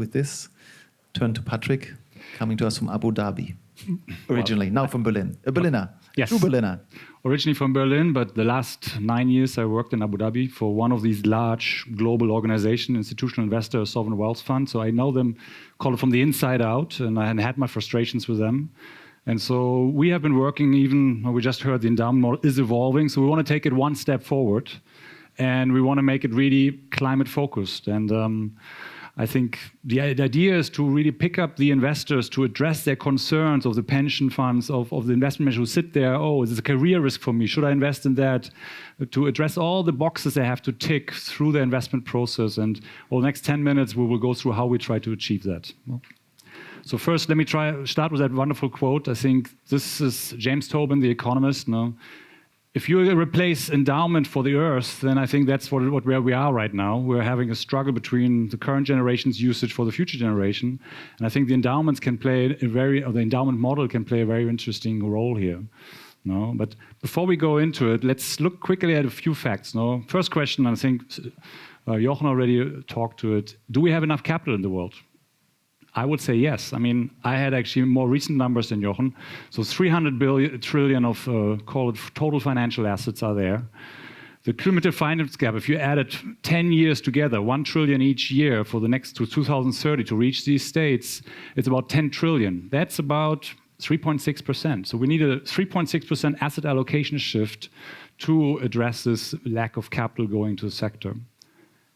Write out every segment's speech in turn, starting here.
with this, turn to Patrick, coming to us from Abu Dhabi, originally, now from Berlin. A Berliner, Yes. true Berliner. Originally from Berlin, but the last 9 years I worked in Abu Dhabi for one of these large global organizations, institutional investor, sovereign wealth fund. So I know them, call it from the inside out, and I had my frustrations with them. And so we have been working we just heard the endowment model is evolving, so we want to take it one step forward, and we want to make it really climate focused. And I think the idea is to really pick up the investors to address their concerns of the pension funds, of the investment managers who sit there, is this a career risk for me? Should I invest in that? To address all the boxes they have to tick through the investment process. And over the next 10 minutes, we will go through how we try to achieve that. So first, let me start with that wonderful quote. I think this is James Tobin, the economist. If you replace endowment for the earth, then I think that's where we are right now. We're having a struggle between the current generation's usage for the future generation. And I think the endowments can play the endowment model can play a very interesting role here. But before we go into it, let's look quickly at a few facts. First question, I think Jochen already talked to it. Do we have enough capital in the world? I would say yes. I mean, I had actually more recent numbers than Jochen. So 300 trillion of, call it total financial assets are there. The cumulative finance gap, if you added 10 years together, 1 trillion each year for the next to 2030 to reach these states, it's about 10 trillion. That's about 3.6%. So we need a 3.6% asset allocation shift to address this lack of capital going to the sector.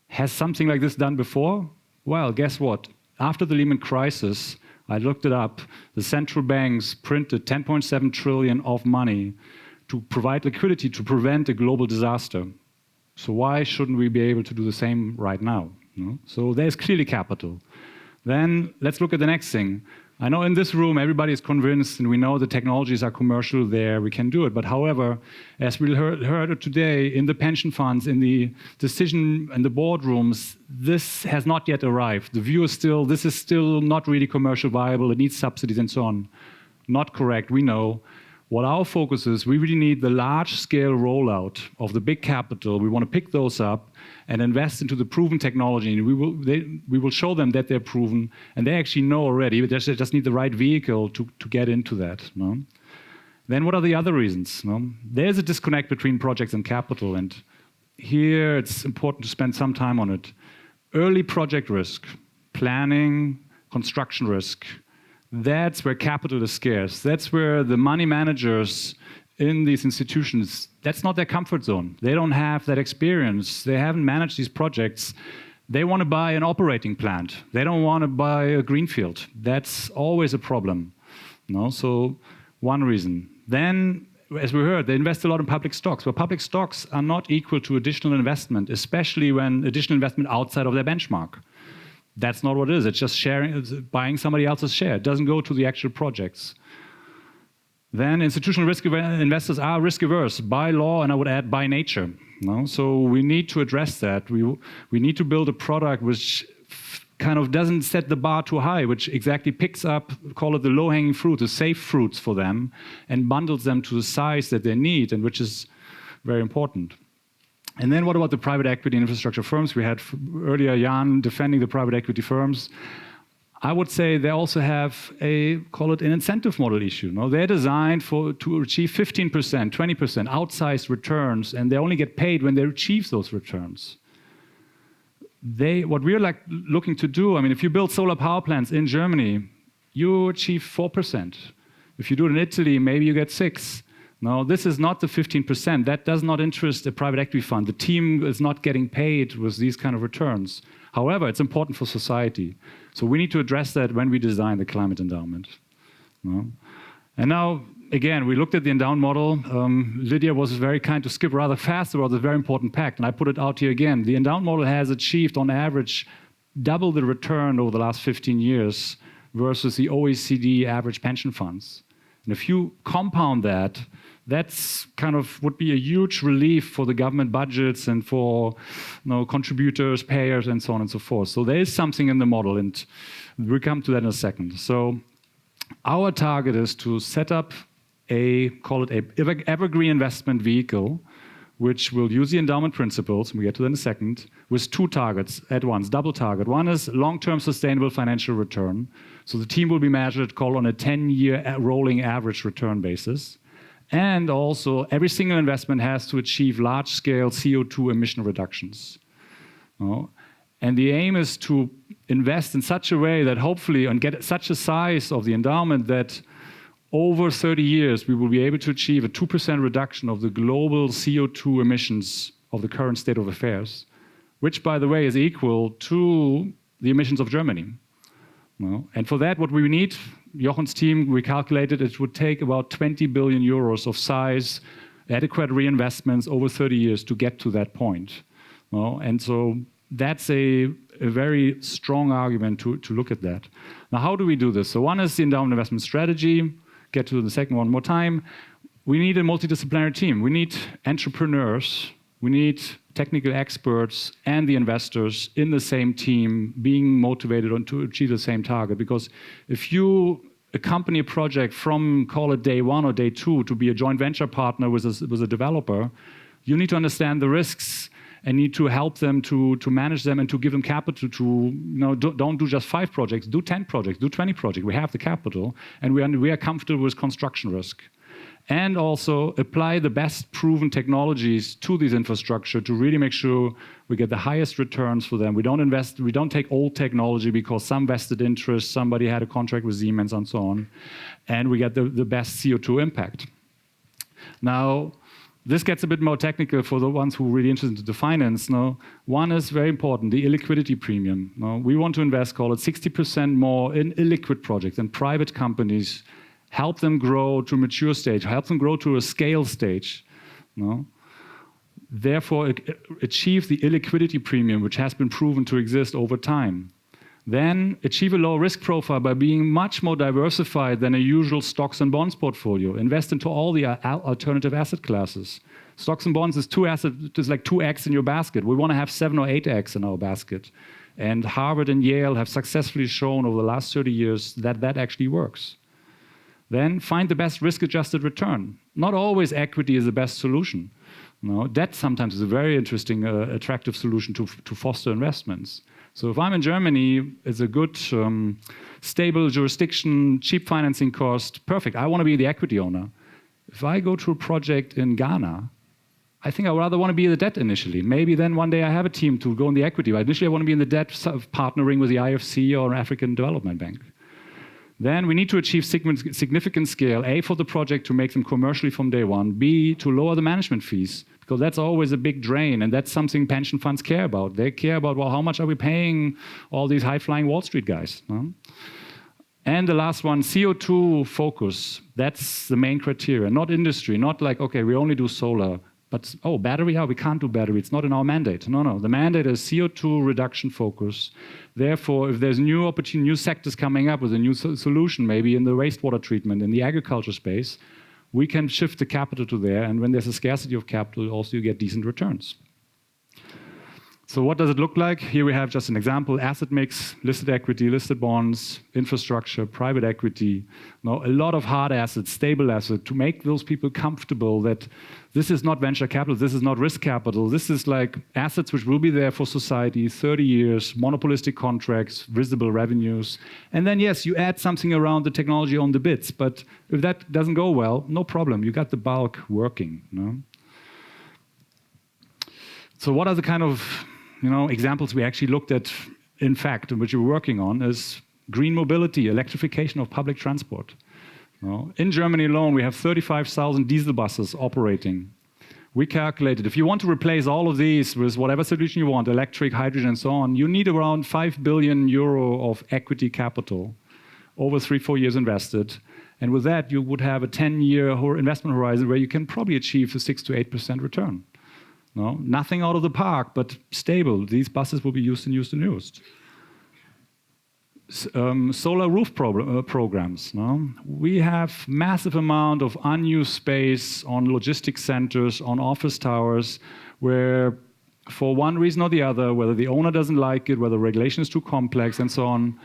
Has something like this done before? Well, guess what? After the Lehman crisis, I looked it up, the central banks printed 10.7 trillion of money to provide liquidity to prevent a global disaster. So why shouldn't we be able to do the same right now? So there's clearly capital. Then let's look at the next thing. I know in this room everybody is convinced, and we know the technologies are commercial there, we can do it. But however, as we heard today, in the pension funds, in the decision and the boardrooms, this has not yet arrived. The view is still, this is still not really commercial viable, it needs subsidies and so on. Not correct, we know. What our focus is, we really need the large-scale rollout of the big capital. We want to pick those up and invest into the proven technology. And we will show them that they're proven, and they actually know already, but they just need the right vehicle to get into that. Then what are the other reasons? There's a disconnect between projects and capital, and here it's important to spend some time on it. Early project risk, planning, construction risk, that's where capital is scarce. That's where the money managers in these institutions, that's not their comfort zone. They don't have that experience. They haven't managed these projects. They want to buy an operating plant. They don't want to buy a greenfield. That's always a problem. So one reason. Then, as we heard, they invest a lot in public stocks. But public stocks are not equal to additional investment, especially when additional investment outside of their benchmark. That's not what it is. It's just buying somebody else's share. It doesn't go to the actual projects. Then institutional risk investors are risk averse by law, and I would add by nature. So we need to address that. We need to build a product which kind of doesn't set the bar too high, which exactly picks up, call it the low-hanging fruit, the safe fruits for them, and bundles them to the size that they need, and which is very important. And then what about the private equity and infrastructure firms? We had earlier Jan defending the private equity firms. I would say they also have call it an incentive model issue. They're designed to achieve 15%, 20% outsized returns, and they only get paid when they achieve those returns. What we're looking to do, I mean, if you build solar power plants in Germany, you achieve 4%. If you do it in Italy, maybe you get 6%. No, this is not the 15%. That does not interest a private equity fund. The team is not getting paid with these kind of returns. However, it's important for society. So we need to address that when we design the climate endowment. And now, again, we looked at the endowment model. Lydia was very kind to skip rather fast about the very important fact, and I put it out here again. The endowment model has achieved, on average, double the return over the last 15 years versus the OECD average pension funds. And if you compound that, that's kind of would be a huge relief for the government budgets and for contributors, payers, and so on and so forth. So there is something in the model, and we'll come to that in a second. So our target is to set up call it a evergreen investment vehicle, which will use the endowment principles, and we get to that in a second, with 2 targets at once, double target. One is long-term sustainable financial return. So the team will be measured, called on a 10-year rolling average return basis. And also, every single investment has to achieve large-scale CO2 emission reductions. And the aim is to invest in such a way that hopefully, and get such a size of the endowment that over 30 years, we will be able to achieve a 2% reduction of the global CO2 emissions of the current state of affairs, which, by the way, is equal to the emissions of Germany. And for that, what we need, Jochen's team, we calculated it would take about 20 billion euros of size, adequate reinvestments over 30 years to get to that point. And so that's a very strong argument to look at that. Now, how do we do this? So one is the endowment investment strategy. Get to the second one more time. We need a multidisciplinary team. We need entrepreneurs. We need technical experts and the investors in the same team being motivated to achieve the same target. Because if you accompany a project from, call it day 1 or day 2, to be a joint venture partner with a developer, you need to understand the risks and need to help them to manage them and to give them capital to, don't do just 5 projects, do 10 projects, do 20 projects. We have the capital, and we are comfortable with construction risk. And also apply the best proven technologies to these infrastructure to really make sure we get the highest returns for them. We don't take old technology because some vested interest, somebody had a contract with Siemens and so on, and we get the best CO2 impact. Now, this gets a bit more technical for the ones who are really interested in the finance. One is very important, the illiquidity premium. We want to invest, call it 60% more in illiquid projects and private companies, help them grow to a mature stage, help them grow to a scale stage. Therefore, achieve the illiquidity premium, which has been proven to exist over time. Then achieve a low risk profile by being much more diversified than a usual stocks and bonds portfolio. Invest into all the alternative asset classes. Stocks and bonds is like 2 eggs in your basket. We want to have 7 or 8 eggs in our basket. And Harvard and Yale have successfully shown over the last 30 years that that actually works. Then find the best risk-adjusted return. Not always equity is the best solution. Debt sometimes is a very interesting, attractive solution to foster investments. So if I'm in Germany, it's a good, stable jurisdiction, cheap financing cost, perfect. I want to be the equity owner. If I go to a project in Ghana, I think I would rather want to be in the debt initially. Maybe then one day I have a team to go in the equity. But initially I want to be in the debt, partnering with the IFC or an African Development Bank. Then we need to achieve significant scale, A, for the project to make them commercially from day 1, B, to lower the management fees, because that's always a big drain, and that's something pension funds care about. They care about, well, how much are we paying all these high-flying Wall Street guys? And the last one, CO2 focus. That's the main criteria, not industry, not like, okay, we only do solar. But, battery, we can't do battery. It's not in our mandate. No. The mandate is CO2 reduction focus. Therefore, if there's new opportunity, new sectors coming up with a new solution, maybe in the wastewater treatment, in the agriculture space, we can shift the capital to there. And when there's a scarcity of capital, also you get decent returns. So what does it look like? Here we have just an example, asset mix, listed equity, listed bonds, infrastructure, private equity. A lot of hard assets, stable assets, to make those people comfortable that this is not venture capital, this is not risk capital, this is like assets which will be there for society, 30 years, monopolistic contracts, visible revenues. And then, yes, you add something around the technology on the bits, but if that doesn't go well, no problem, you got the bulk working. So what are the kind of examples we actually looked at, in fact, which we're working on, is green mobility, electrification of public transport. In Germany alone, we have 35,000 diesel buses operating. We calculated, if you want to replace all of these with whatever solution you want, electric, hydrogen, and so on, you need around 5 billion euro of equity capital over 3-4 years invested. And with that, you would have a 10-year investment horizon where you can probably achieve a 6 to 8% return. Nothing out of the park, but stable. These buses will be used and used and used. Solar roof programs. We have massive amount of unused space on logistics centers, on office towers, where for one reason or the other, whether the owner doesn't like it, whether regulation is too complex and so on,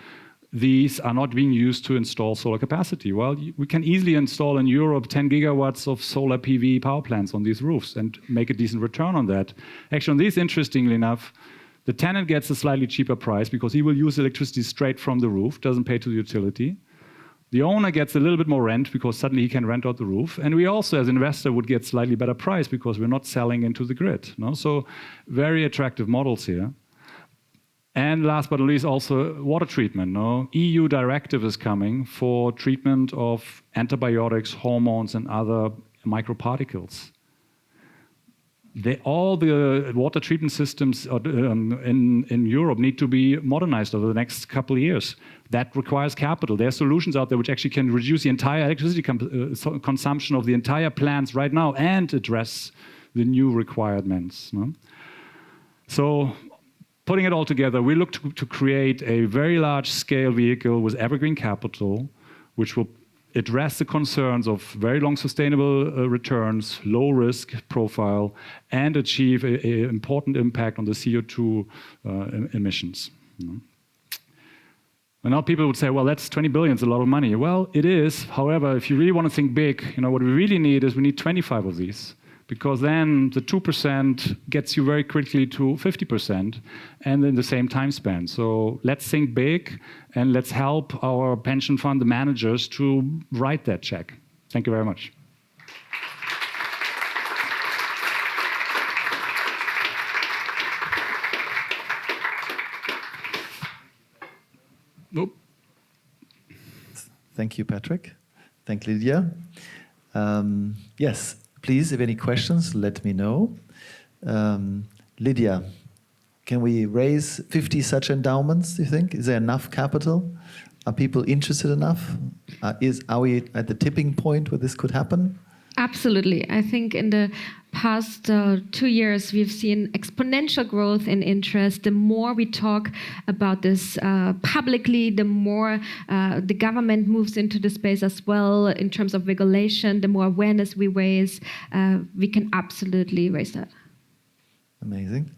these are not being used to install solar capacity. Well, we can easily install in Europe 10 gigawatts of solar PV power plants on these roofs and make a decent return on that. Actually, on these, interestingly enough, the tenant gets a slightly cheaper price because he will use electricity straight from the roof, doesn't pay to the utility. The owner gets a little bit more rent because suddenly he can rent out the roof. And we also, as an investor, would get slightly better price because we're not selling into the grid. No? So very attractive models here. And last but not least, also water treatment. No? EU directive is coming for treatment of antibiotics, hormones, and other microparticles. All the water treatment systems in Europe need to be modernized over the next couple of years. That requires capital. There are solutions out there which actually can reduce the entire electricity consumption of the entire plants right now and address the new requirements. No? So, putting it all together, we look to create a very large-scale vehicle with evergreen capital, which will address the concerns of very long sustainable returns, low risk profile, and achieve an important impact on the CO2 emissions. And now people would say, well, that's 20 billion, it's a lot of money. Well, it is. However, if you really want to think big, what we really need is we need 25 of these. Because then the 2% gets you very quickly to 50% and in the same time span. So let's think big and let's help our pension fund, the managers, to write that check. Thank you very much. Nope. Thank you, Patrick. Thank Lydia. Yes. Please, if any questions, let me know. Lydia, can we raise 50 such endowments, do you think? Is there enough capital? Are people interested enough? Are we at the tipping point where this could happen? Absolutely. I think in the past 2 years, we've seen exponential growth in interest. The more we talk about this publicly, the more the government moves into the space as well in terms of regulation, the more awareness we raise, we can absolutely raise that. Amazing.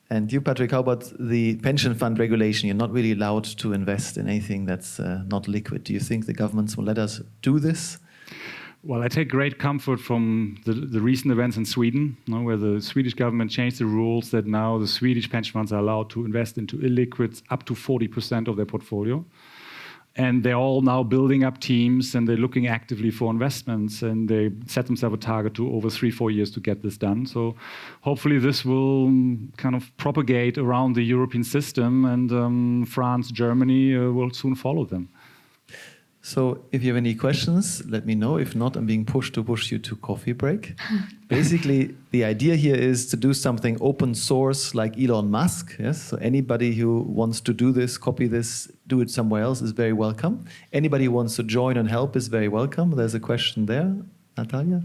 And you, Patrick, how about the pension fund regulation? You're not really allowed to invest in anything that's not liquid. Do you think the governments will let us do this? Well, I take great comfort from the recent events in Sweden, where the Swedish government changed the rules that now the Swedish pension funds are allowed to invest into illiquids up to 40% of their portfolio. And they're all now building up teams and they're looking actively for investments and they set themselves a target to over 3-4 years to get this done. So hopefully this will kind of propagate around the European system and France, Germany will soon follow them. So if you have any questions, let me know. If not, I'm being pushed to push you to coffee break. Basically, the idea here is to do something open source like Elon Musk. Yes. So anybody who wants to do this, copy this, do it somewhere else is very welcome. Anybody who wants to join and help is very welcome. There's a question there, Natalia.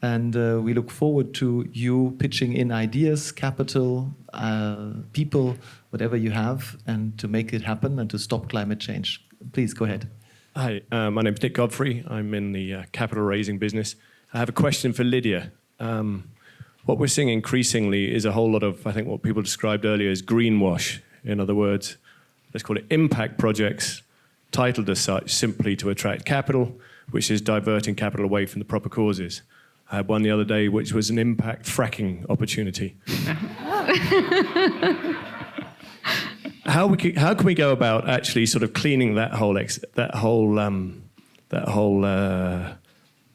And we look forward to you pitching in ideas, capital, people, whatever you have, and to make it happen and to stop climate change. Please go ahead. Hi, my name's Nick Godfrey. I'm in the capital raising business. I have a question for Lydia. What we're seeing increasingly is a whole lot of, I think what people described earlier as greenwash. In other words, let's call it impact projects, titled as such simply to attract capital, which is diverting capital away from the proper causes. I had one the other day which was an impact fracking opportunity. How can we go about actually sort of cleaning that whole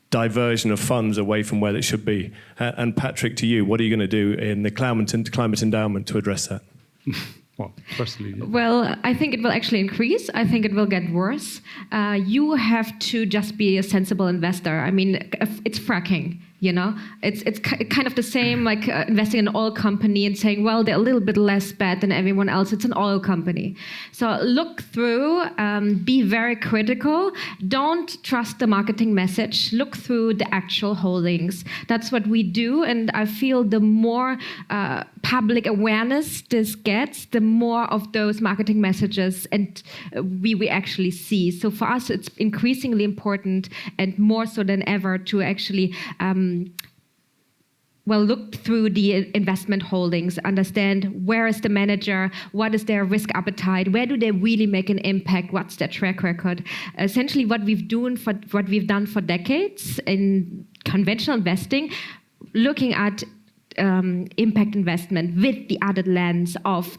diversion of funds away from where it should be? And Patrick, to you, what are you going to do in the climate endowment to address that? Well, firstly, well, I think it will actually increase. I think it will get worse. You have to just be a sensible investor. I mean, it's fracking. It's kind of the same like investing in an oil company and saying, well, they're a little bit less bad than everyone else. It's an oil company. So look through, be very critical. Don't trust the marketing message. Look through the actual holdings. That's what we do. And I feel the more public awareness this gets, the more of those marketing messages and we actually see. So for us, it's increasingly important and more so than ever to actually look through the investment holdings, understand where is the manager, what is their risk appetite, where do they really make an impact, what's their track record. Essentially, what we've done for decades in conventional investing, looking at impact investment with the added lens of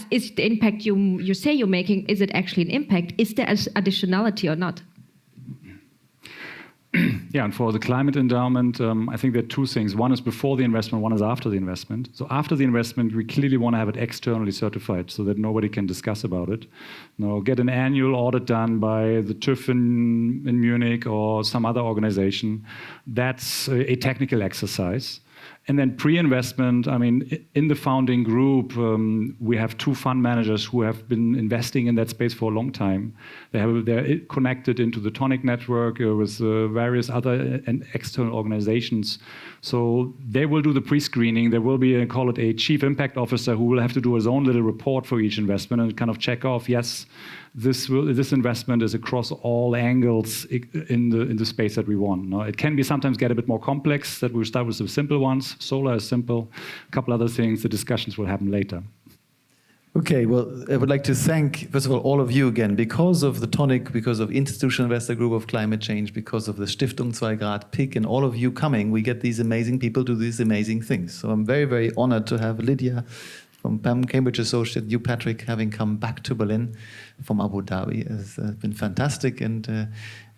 is the impact you say you're making, is it actually an impact? Is there additionality or not? Yeah, and for the climate endowment, I think there are two things. One is before the investment, one is after the investment. So after the investment, we clearly want to have it externally certified so that nobody can discuss about it. Get an annual audit done by the TÜV in Munich or some other organization. That's a technical exercise. And then pre-investment, I mean, in the founding group, we have 2 fund managers who have been investing in that space for a long time. They're connected into the Tonic network with various other and external organizations. So they will do the pre-screening. There will be, call it a chief impact officer who will have to do his own little report for each investment and kind of check off, yes, this investment is across all angles in the space that we want. It can be sometimes get a bit more complex, that we'll start with the simple ones. Solar is simple. A couple other things, the discussions will happen later. Okay, well, I would like to thank, first of all of you again, because of the Tonic, because of Institutional Investor Group of Climate Change, because of the Stiftung 2 Grad, PIC, and all of you coming, we get these amazing people to do these amazing things. So I'm very, very honored to have Lydia from PAM, Cambridge Associate, you, Patrick, having come back to Berlin from Abu Dhabi. It's been fantastic, and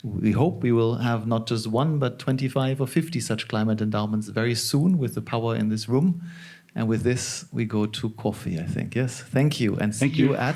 we hope we will have not just 1, but 25 or 50 such climate endowments very soon with the power in this room. And with this, we go to coffee, I think. Yes, thank you. And see you at...